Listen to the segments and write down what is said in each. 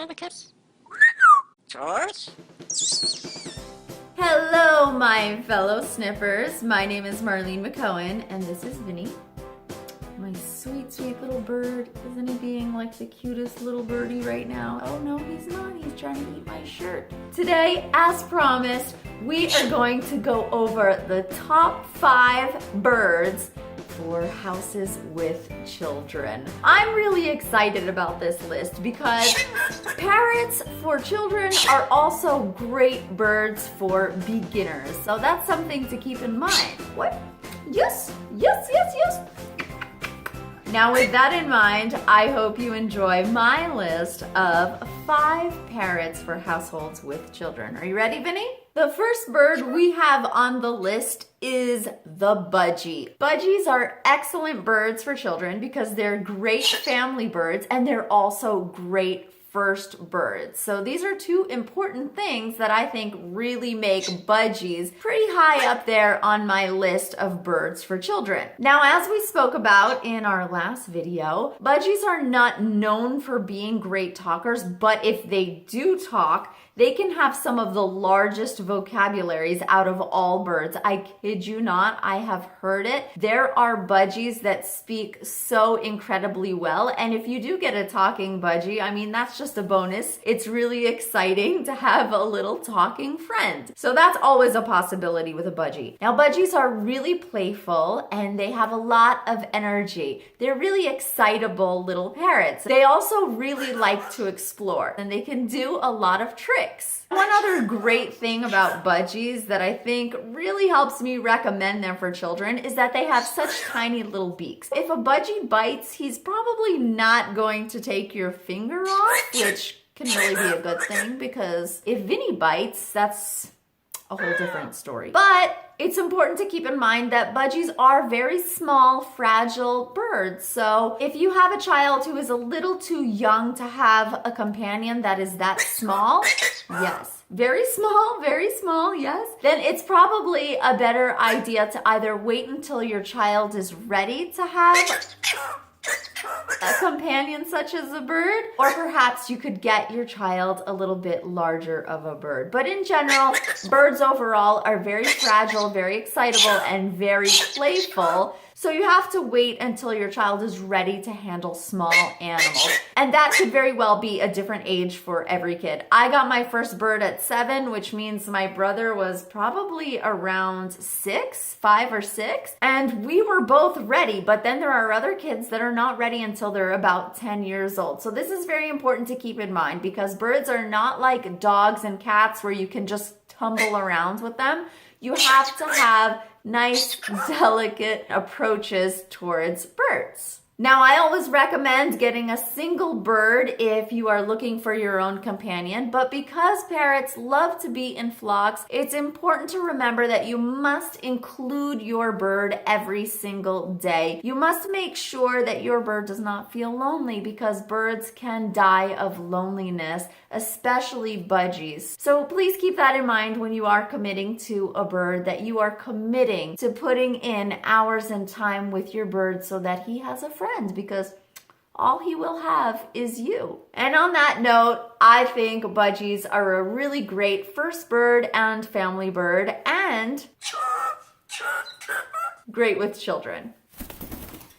the kids. George? Hello, my fellow sniffers. My name is Marlene McCohen, and this is Vinny. My sweet, sweet little bird. Isn't he being like the cutest little birdie right now? Oh no, he's not. He's trying to eat my shirt. Today, as promised, we are going to go over the top 5 birds for houses with children. I'm really excited about this list because parrots for children are also great birds for beginners. So that's something to keep in mind. What? Yes. Now with that in mind, I hope you enjoy my list of 5 parrots for households with children. Are you ready, Vinny? The first bird we have on the list is the budgie. Budgies are excellent birds for children because they're great family birds and they're also great first birds. So these are 2 important things that I think really make budgies pretty high up there on my list of birds for children. Now, as we spoke about in our last video, budgies are not known for being great talkers, but if they do talk, they can have some of the largest vocabularies out of all birds. I kid you not, I have heard it. There are budgies that speak so incredibly well, and if you do get a talking budgie, I mean, that's just a bonus. It's really exciting to have a little talking friend. So that's always a possibility with a budgie. Now, budgies are really playful and they have a lot of energy. They're really excitable little parrots. They also really like to explore and they can do a lot of tricks. One other great thing about budgies that I think really helps me recommend them for children is that they have such tiny little beaks. If a budgie bites, he's probably not going to take your finger off, which can really be a good thing because if Vinny bites, that's a whole different story. But it's important to keep in mind that budgies are very small, fragile birds. So if you have a child who is a little too young to have a companion that is that small, yes, very small, yes, then it's probably a better idea to either wait until your child is ready to have a companion such as a bird, or perhaps you could get your child a little bit larger of a bird. But in general, birds overall are very fragile, very excitable, and very playful. So you have to wait until your child is ready to handle small animals. And that could very well be a different age for every kid. I got my first bird at 7, which means my brother was probably around 5 or 6. And we were both ready, but then there are other kids that are not ready until they're about 10 years old. So this is very important to keep in mind because birds are not like dogs and cats where you can just tumble around with them. You have to have nice, delicate approaches towards birds. Now, I always recommend getting a single bird if you are looking for your own companion, but because parrots love to be in flocks, it's important to remember that you must include your bird every single day. You must make sure that your bird does not feel lonely because birds can die of loneliness, especially budgies. So please keep that in mind when you are committing to a bird, that you are committing to putting in hours and time with your bird so that he has a friend, because all he will have is you. And on that note, I think budgies are a really great first bird and family bird and great with children.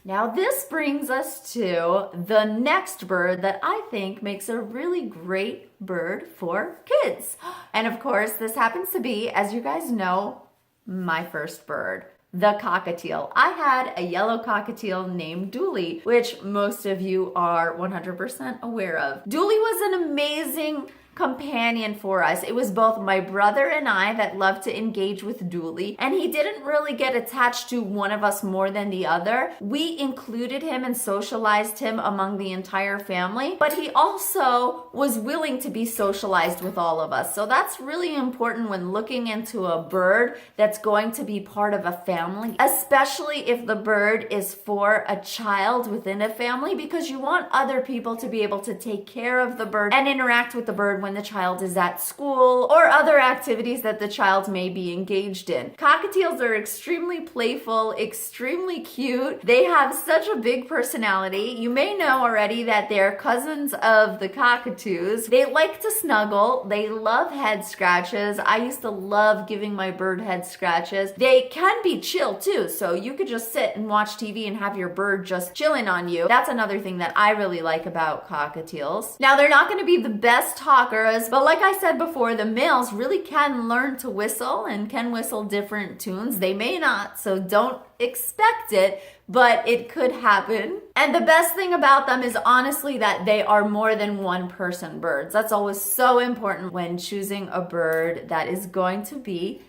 Now this brings us to the next bird that I think makes a really great bird for kids. And of course, this happens to be, as you guys know, my first bird. The cockatiel. I had a yellow cockatiel named Dooley, which most of you are 100% aware of. Dooley was an amazing companion for us. It was both my brother and I that loved to engage with Dooley, and he didn't really get attached to one of us more than the other. We included him and socialized him among the entire family, but he also was willing to be socialized with all of us. So that's really important when looking into a bird that's going to be part of a family, especially if the bird is for a child within a family, because you want other people to be able to take care of the bird and interact with the bird when the child is at school or other activities that the child may be engaged in. Cockatiels are extremely playful, extremely cute. They have such a big personality. You may know already that they're cousins of the cockatoos. They like to snuggle. They love head scratches. I used to love giving my bird head scratches. They can be chill too, so you could just sit and watch TV and have your bird just chilling on you. That's another thing that I really like about cockatiels. Now, they're not going to be the best talkers, but like I said before, the males really can learn to whistle and can whistle different tunes. They may not, so don't expect it, but it could happen. And the best thing about them is honestly that they are more than one person birds. That's always so important when choosing a bird that is going to be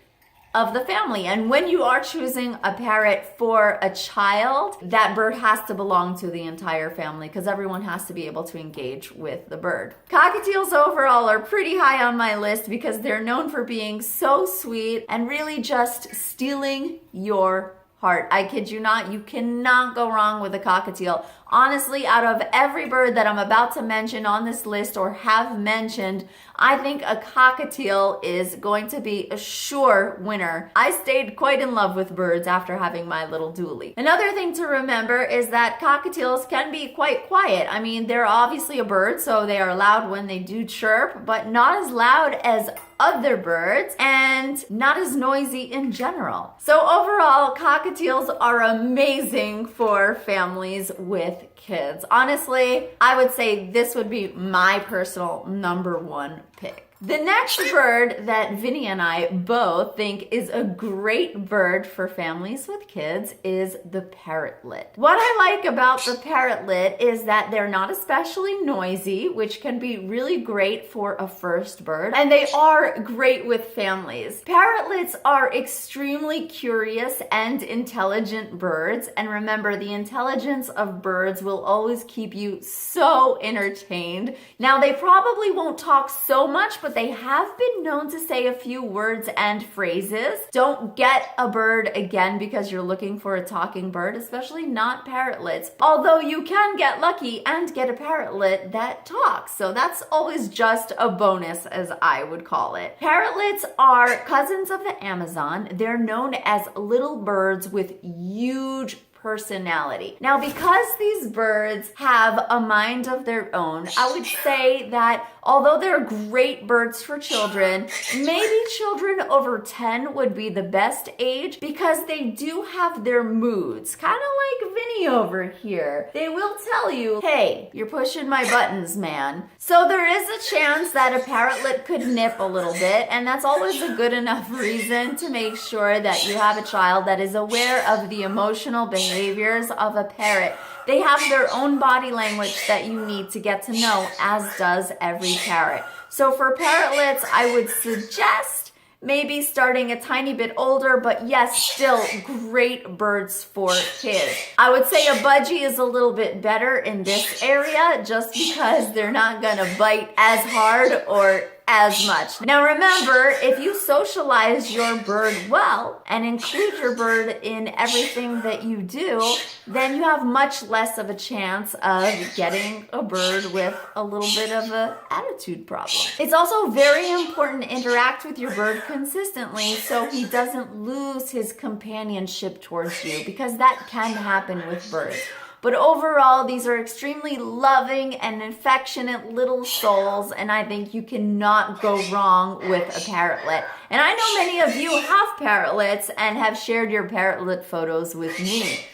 of the family. And when you are choosing a parrot for a child, that bird has to belong to the entire family because everyone has to be able to engage with the bird. Cockatiels overall are pretty high on my list because they're known for being so sweet and really just stealing your heart. I kid you not, you cannot go wrong with a cockatiel. Honestly, out of every bird that I'm about to mention on this list or have mentioned, I think a cockatiel is going to be a sure winner. I stayed quite in love with birds after having my little dually. Another thing to remember is that cockatiels can be quite quiet. I mean, they're obviously a bird, so they are loud when they do chirp, but not as loud as other birds and not as noisy in general. So overall, cockatiels are amazing for families with kids. Honestly, I would say this would be my personal number one pick. The next bird that Vinny and I both think is a great bird for families with kids is the parrotlet. What I like about the parrotlet is that they're not especially noisy, which can be really great for a first bird, and they are great with families. Parrotlets are extremely curious and intelligent birds, and remember, the intelligence of birds will always keep you so entertained. Now, they probably won't talk so much, but they have been known to say a few words and phrases. Don't get a bird again because you're looking for a talking bird, especially not parrotlets. Although you can get lucky and get a parrotlet that talks. So that's always just a bonus, as I would call it. Parrotlets are cousins of the Amazon. They're known as little birds with huge personality. Now, because these birds have a mind of their own, I would say that although they're great birds for children, maybe children over 10 would be the best age because they do have their moods, kind of like Vinny over here. They will tell you, hey, you're pushing my buttons, man. So there is a chance that a parrotlet could nip a little bit, and that's always a good enough reason to make sure that you have a child that is aware of the emotional behaviors of a parrot. They have their own body language that you need to get to know, as does every parrot. So for parrotlets, I would suggest maybe starting a tiny bit older, but yes, still great birds for kids. I would say a budgie is a little bit better in this area just because they're not gonna bite as hard or as much. Now remember, if you socialize your bird well and include your bird in everything that you do, then you have much less of a chance of getting a bird with a little bit of an attitude problem. It's also very important to interact with your bird consistently so he doesn't lose his companionship towards you, because that can happen with birds. But overall, these are extremely loving and affectionate little souls, and I think you cannot go wrong with a parrotlet. And I know many of you have parrotlets and have shared your parrotlet photos with me.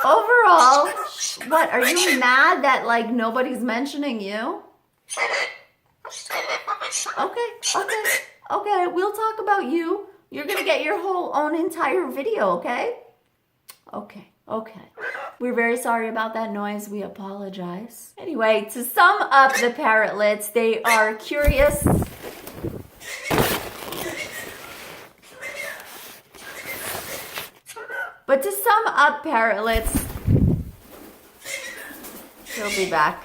Overall, what, are you mad that like nobody's mentioning you? Okay, we'll talk about you. You're gonna get your whole own entire video, okay? Okay. We're very sorry about that noise. We apologize. Anyway, to sum up the parrotlets, they are curious. But to sum up parrotlets, he'll be back.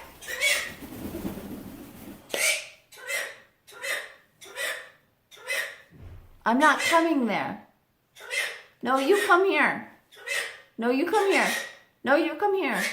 I'm not coming there. No, you come here. No, you come here. No, you come here.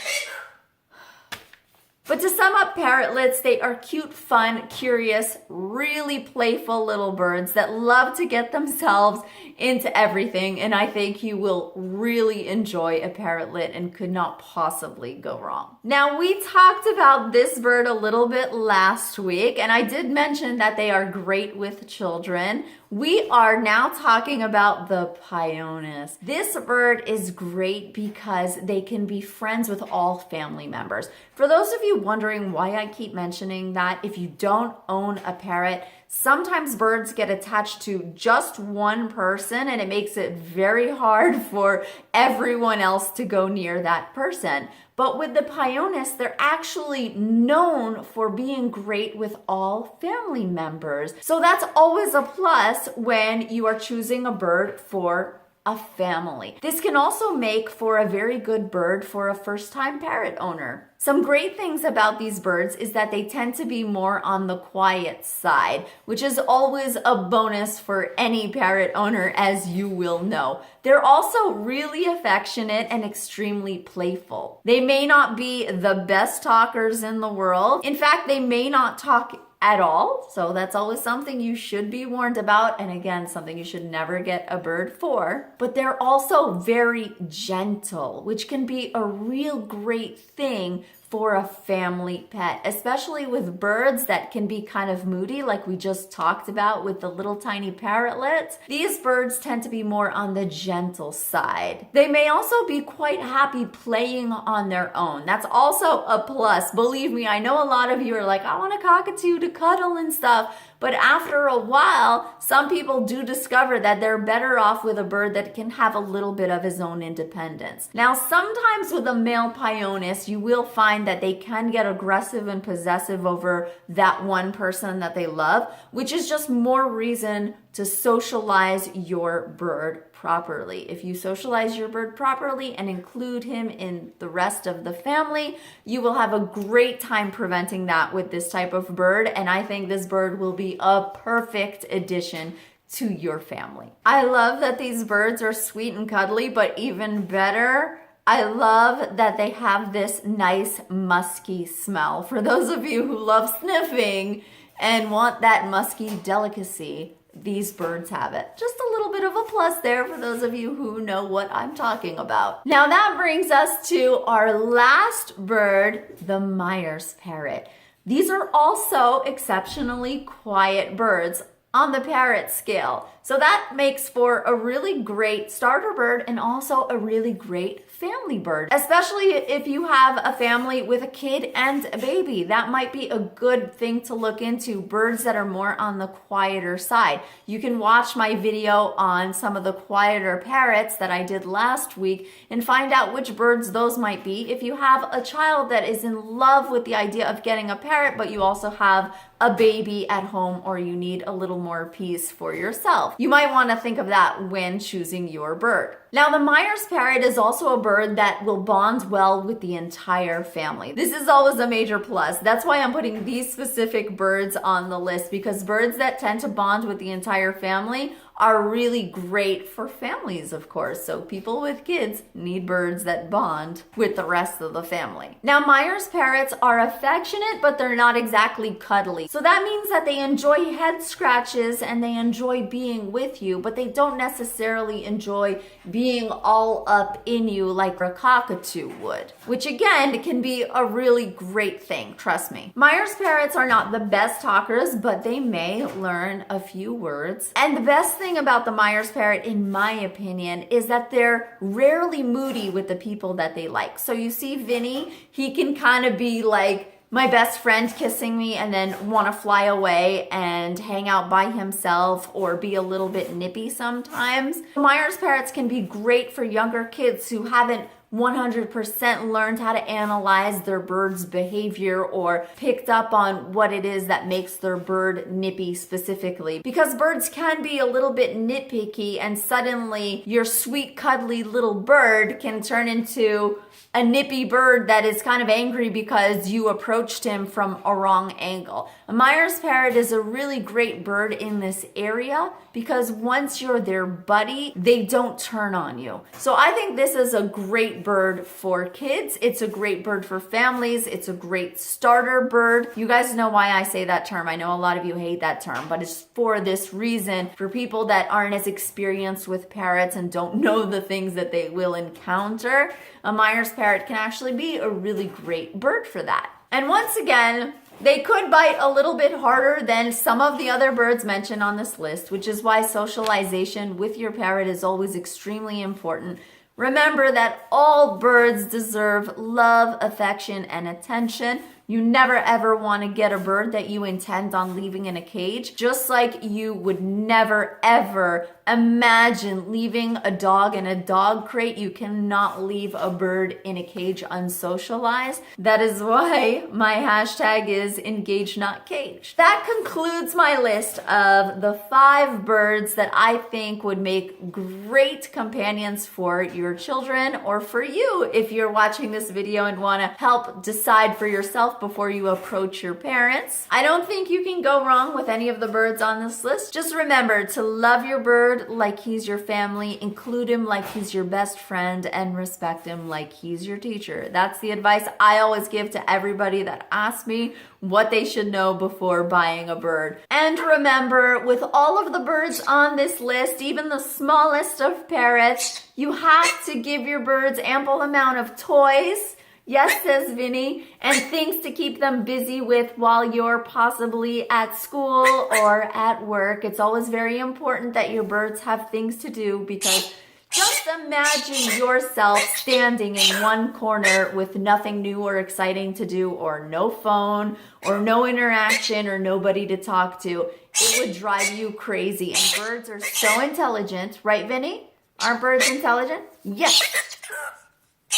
But to sum up parrotlets, they are cute, fun, curious, really playful little birds that love to get themselves into everything. And I think you will really enjoy a parrotlet and could not possibly go wrong. Now, we talked about this bird a little bit last week, and I did mention that they are great with children. We are now talking about the Pyonis. This bird is great because they can be friends with all family members. For those of you wondering why I keep mentioning that, if you don't own a parrot, sometimes birds get attached to just one person and it makes it very hard for everyone else to go near that person. But with the Pyonis, they're actually known for being great with all family members. So that's always a plus when you are choosing a bird for a family. This can also make for a very good bird for a first-time parrot owner. Some great things about these birds is that they tend to be more on the quiet side, which is always a bonus for any parrot owner, as you will know. They're also really affectionate and extremely playful. They may not be the best talkers in the world. In fact, they may not talk at all. So that's always something you should be warned about. And again, something you should never get a bird for. But they're also very gentle, which can be a real great thing for a family pet, especially with birds that can be kind of moody, like we just talked about with the little tiny parrotlets. These birds tend to be more on the gentle side. They may also be quite happy playing on their own. That's also a plus. Believe me, I know a lot of you are like, I want a cockatoo to cuddle and stuff. But after a while, some people do discover that they're better off with a bird that can have a little bit of his own independence. Now, sometimes with a male Pyonis, you will find that they can get aggressive and possessive over that one person that they love, which is just more reason to socialize your bird properly. If you socialize your bird properly and include him in the rest of the family, you will have a great time preventing that with this type of bird. And I think this bird will be a perfect addition to your family. I love that these birds are sweet and cuddly, but even better, I love that they have this nice musky smell. For those of you who love sniffing and want that musky delicacy, these birds have it. Just a little bit of a plus there for those of you who know what I'm talking about. Now that brings us to our last bird, the Myers parrot. These are also exceptionally quiet birds on the parrot scale. So that makes for a really great starter bird and also a really great family bird, especially if you have a family with a kid and a baby. That might be a good thing to look into, birds that are more on the quieter side. You can watch my video on some of the quieter parrots that I did last week and find out which birds those might be. If you have a child that is in love with the idea of getting a parrot, but you also have a baby at home or you need a little more peace for yourself, you might want to think of that when choosing your bird. Now, the Myers parrot is also a bird that will bond well with the entire family. This is always a major plus. That's why I'm putting these specific birds on the list, because birds that tend to bond with the entire family are really great for families, of course. So people with kids need birds that bond with the rest of the family. Now, Myers parrots are affectionate, but they're not exactly cuddly. So that means that they enjoy head scratches and they enjoy being with you, but they don't necessarily enjoy being all up in you like a cockatoo would, which again can be a really great thing, trust me. Myers parrots are not the best talkers, but they may learn a few words. And the best thing about the Myers parrot, in my opinion, is that they're rarely moody with the people that they like. So you see Vinny, he can kind of be like my best friend kissing me and then want to fly away and hang out by himself or be a little bit nippy sometimes. Myers parrots can be great for younger kids who haven't 100% learned how to analyze their bird's behavior or picked up on what it is that makes their bird nippy specifically. Because birds can be a little bit nitpicky, and suddenly your sweet cuddly little bird can turn into a nippy bird that is kind of angry because you approached him from a wrong angle. A Myers parrot is a really great bird in this area because once you're their buddy, they don't turn on you. So I think this is a great great bird for kids. It's a great bird for families. It's a great starter bird. You guys know why I say that term. I know a lot of you hate that term, but it's for this reason. For people that aren't as experienced with parrots and don't know the things that they will encounter, a Myers parrot can actually be a really great bird for that. And once again, they could bite a little bit harder than some of the other birds mentioned on this list, which is why socialization with your parrot is always extremely important. Remember that all birds deserve love, affection, and attention. You never ever want to get a bird that you intend on leaving in a cage, just like you would never ever imagine leaving a dog in a dog crate. You cannot leave a bird in a cage unsocialized. That is why my hashtag is engage not cage. That concludes my list of the 5 birds that I think would make great companions for your children or for you if you're watching this video and want to help decide for yourself before you approach your parents. I don't think you can go wrong with any of the birds on this list. Just remember to love your bird like he's your family, include him like he's your best friend, and respect him like he's your teacher. That's the advice I always give to everybody that asks me what they should know before buying a bird. And remember, with all of the birds on this list, even the smallest of parrots, you have to give your birds ample amount of toys. Yes, says Vinny, and things to keep them busy with while you're possibly at school or at work. It's always very important that your birds have things to do, because just imagine yourself standing in one corner with nothing new or exciting to do, or no phone, or no interaction, or nobody to talk to. It would drive you crazy. And birds are so intelligent, right, Vinny? Aren't birds intelligent? Yes.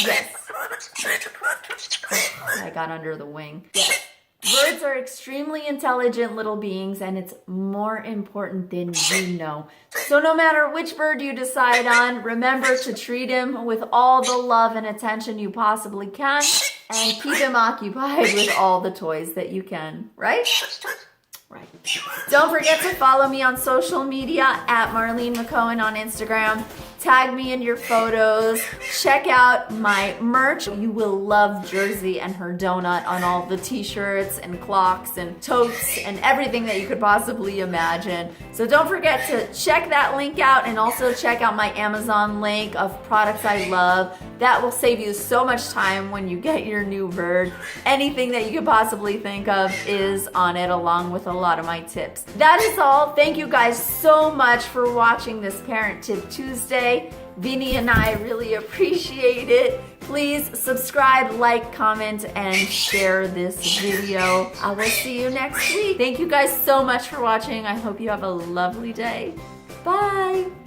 Yes. I got under the wing. Yes. Birds are extremely intelligent little beings, and it's more important than you know. So no matter which bird you decide on, remember to treat him with all the love and attention you possibly can, and keep him occupied with all the toys that you can, right? Right. Don't forget to follow me on social media at Marlene McCohen on Instagram. Tag me in your photos. Check out my merch. You will love Jersey and her donut on all the t-shirts and clocks and totes and everything that you could possibly imagine. So don't forget to check that link out, and also check out my Amazon link of products I love. That will save you so much time when you get your new bird. Anything that you could possibly think of is on it, along with a lot of my tips. That is all. Thank you guys so much for watching this Parent Tip Tuesday. Vinny and I really appreciate it. Please subscribe, like, comment, and share this video. I will see you next week. Thank you guys so much for watching. I hope you have a lovely day. Bye.